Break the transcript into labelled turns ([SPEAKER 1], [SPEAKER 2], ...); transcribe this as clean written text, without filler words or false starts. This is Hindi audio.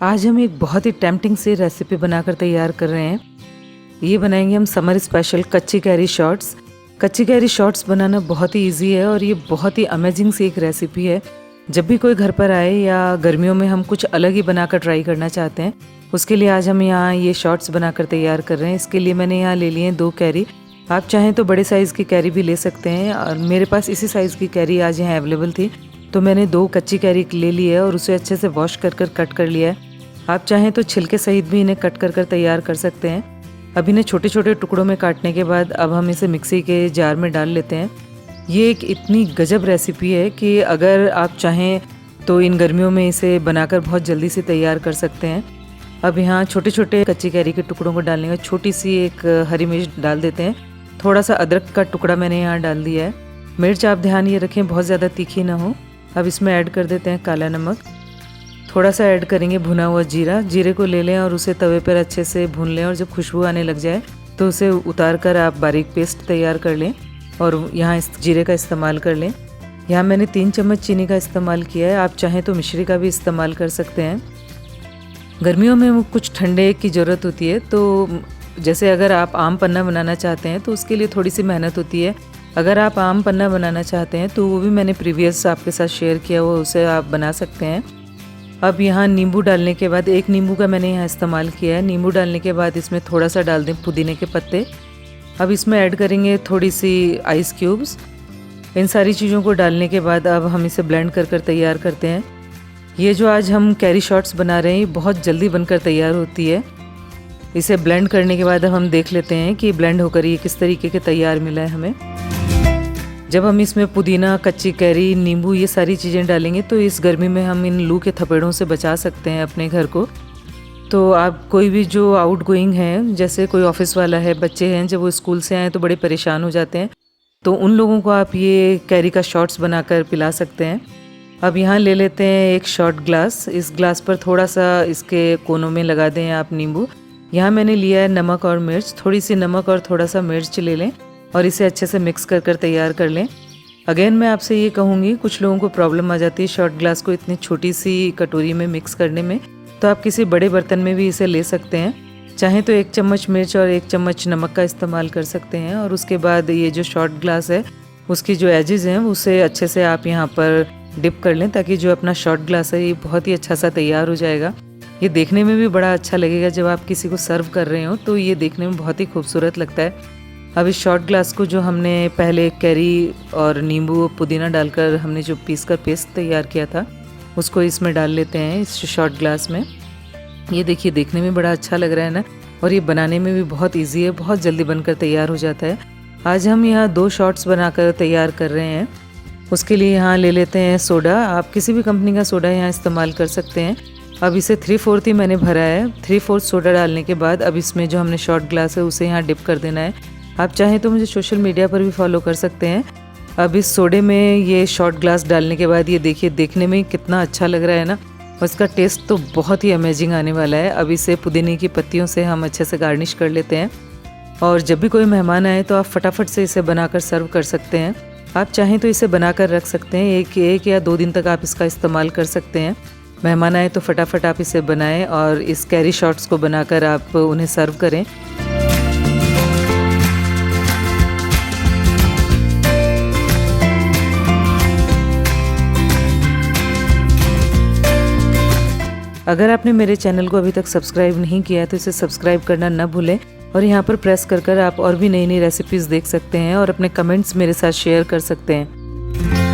[SPEAKER 1] आज हम एक बहुत ही टेम्पटिंग सी रेसिपी बनाकर तैयार कर रहे हैं। ये बनाएंगे हम समर स्पेशल कच्ची कैरी शॉर्ट्स। कच्ची कैरी शॉर्ट्स बनाना बहुत ही इजी है और ये बहुत ही अमेजिंग सी एक रेसिपी है। जब भी कोई घर पर आए या गर्मियों में हम कुछ अलग ही बनाकर ट्राई करना चाहते हैं, उसके लिए आज हम यहाँ ये शॉर्ट्स बनाकर तैयार कर रहे हैं। इसके लिए मैंने यहाँ ले लिए 2 कैरी। आप चाहें तो बड़े साइज़ की कैरी भी ले सकते हैं और मेरे पास इसी साइज़ की कैरी आज यहाँ अवेलेबल थी, तो मैंने 2 कच्ची कैरी ले ली है और उसे अच्छे से वॉश कर कट कर लिया है। आप चाहें तो छिलके सहित भी इन्हें कट कर तैयार कर सकते हैं। अब इन्हें छोटे छोटे टुकड़ों में काटने के बाद अब हम इसे मिक्सी के जार में डाल लेते हैं। ये एक इतनी गजब रेसिपी है कि अगर आप चाहें तो इन गर्मियों में इसे बनाकर बहुत जल्दी से तैयार कर सकते हैं। अब यहाँ छोटे छोटे कच्ची कैरी के टुकड़ों को डालने का छोटी सी एक हरी मिर्च डाल देते हैं। थोड़ा सा अदरक का टुकड़ा मैंने यहाँ डाल दिया है। मिर्च आप ध्यान ये रखें बहुत ज़्यादा तीखी ना हो। अब इसमें ऐड कर देते हैं काला नमक। थोड़ा सा ऐड करेंगे भुना हुआ जीरा। जीरे को ले लें और उसे तवे पर अच्छे से भून लें और जब खुशबू आने लग जाए तो उसे उतार कर आप बारीक पेस्ट तैयार कर लें और यहाँ इस जीरे का इस्तेमाल कर लें। यहाँ मैंने 3 चम्मच चीनी का इस्तेमाल किया है। आप चाहें तो मिश्री का भी इस्तेमाल कर सकते हैं। गर्मियों में कुछ ठंडे की ज़रूरत होती है, तो जैसे अगर आप आम पन्ना बनाना चाहते हैं तो उसके लिए थोड़ी सी मेहनत होती है। अगर आप आम पन्ना बनाना चाहते हैं तो वो भी मैंने प्रीवियस आपके साथ शेयर किया हुआ, उसे आप बना सकते हैं। अब यहाँ नींबू डालने के बाद 1 नींबू का मैंने यहाँ इस्तेमाल किया है। नींबू डालने के बाद इसमें थोड़ा सा डाल दें पुदीने के पत्ते। अब इसमें ऐड करेंगे थोड़ी सी आइस क्यूब्स। इन सारी चीज़ों को डालने के बाद अब हम इसे ब्लेंड कर तैयार करते हैं। ये जो आज हम कैरी शॉर्ट्स बना रहे हैं ये बहुत जल्दी बनकर तैयार होती है। इसे ब्लेंड करने के बाद अब हम देख लेते हैं कि ब्लेंड होकर ये किस तरीके के तैयार मिला है हमें। जब हम इसमें पुदीना, कच्ची कैरी, नींबू ये सारी चीज़ें डालेंगे तो इस गर्मी में हम इन लू के थपेड़ों से बचा सकते हैं अपने घर को। तो आप कोई भी जो आउट गोइंग हैं, जैसे कोई ऑफिस वाला है, बच्चे हैं, जब वो स्कूल से आए तो बड़े परेशान हो जाते हैं, तो उन लोगों को आप ये कैरी का शॉर्ट्स बनाकर पिला सकते हैं। अब यहाँ ले लेते हैं एक शॉर्ट ग्लास। इस ग्लास पर थोड़ा सा इसके कोनों में लगा दें आप नींबू। यहाँ मैंने लिया है नमक और मिर्च। थोड़ी सी नमक और थोड़ा सा मिर्च ले लें और इसे अच्छे से मिक्स कर तैयार कर लें। अगेन मैं आपसे ये कहूँगी, कुछ लोगों को प्रॉब्लम आ जाती है शॉर्ट ग्लास को इतनी छोटी सी कटोरी में मिक्स करने में, तो आप किसी बड़े बर्तन में भी इसे ले सकते हैं। चाहें तो 1 चम्मच मिर्च और 1 चम्मच नमक का इस्तेमाल कर सकते हैं। और उसके बाद ये जो शॉर्ट ग्लास है उसकी जो एजेस हैं उसे अच्छे से आप यहाँ पर डिप कर लें, ताकि जो अपना शॉर्ट ग्लास है ये बहुत ही अच्छा सा तैयार हो जाएगा। ये देखने में भी बड़ा अच्छा लगेगा जब आप किसी को सर्व कर रहे हो, तो ये देखने में बहुत ही खूबसूरत लगता है। अब इस शॉर्ट ग्लास को जो हमने पहले कैरी और नींबू पुदीना डालकर हमने जो पीस कर पेस्ट तैयार किया था उसको इसमें डाल लेते हैं इस शॉर्ट ग्लास में। ये देखिए देखने में बड़ा अच्छा लग रहा है ना, और ये बनाने में भी बहुत इजी है, बहुत जल्दी बनकर तैयार हो जाता है। आज हम यहाँ 2 शॉर्ट्स बनाकर तैयार कर रहे हैं। उसके लिए यहाँ ले लेते हैं सोडा। आप किसी भी कंपनी का सोडा यहाँ इस्तेमाल कर सकते हैं। अब इसे 3/4 ही मैंने भरा है। 3/4 सोडा डालने के बाद अब इसमें जो हमने शॉर्ट ग्लास है उसे यहाँ डिप कर देना है। आप चाहें तो मुझे सोशल मीडिया पर भी फॉलो कर सकते हैं। अब इस सोडे में ये शॉर्ट ग्लास डालने के बाद ये देखिए देखने में कितना अच्छा लग रहा है ना, और इसका टेस्ट तो बहुत ही अमेजिंग आने वाला है। अब इसे पुदीने की पत्तियों से हम अच्छे से गार्निश कर लेते हैं और जब भी कोई मेहमान आए तो आप फटाफट से इसे बनाकर सर्व कर सकते हैं। आप चाहें तो इसे बनाकर रख सकते हैं, एक या 2 दिन तक आप इसका इस्तेमाल कर सकते हैं। मेहमान आए तो फटाफट आप इसे बनाएं और इस कैरी शॉर्ट्स को बनाकर आप उन्हें सर्व करें। अगर आपने मेरे चैनल को अभी तक सब्सक्राइब नहीं किया है तो इसे सब्सक्राइब करना न भूलें और यहाँ पर प्रेस कर आप और भी नई नई रेसिपीज़ देख सकते हैं और अपने कमेंट्स मेरे साथ शेयर कर सकते हैं।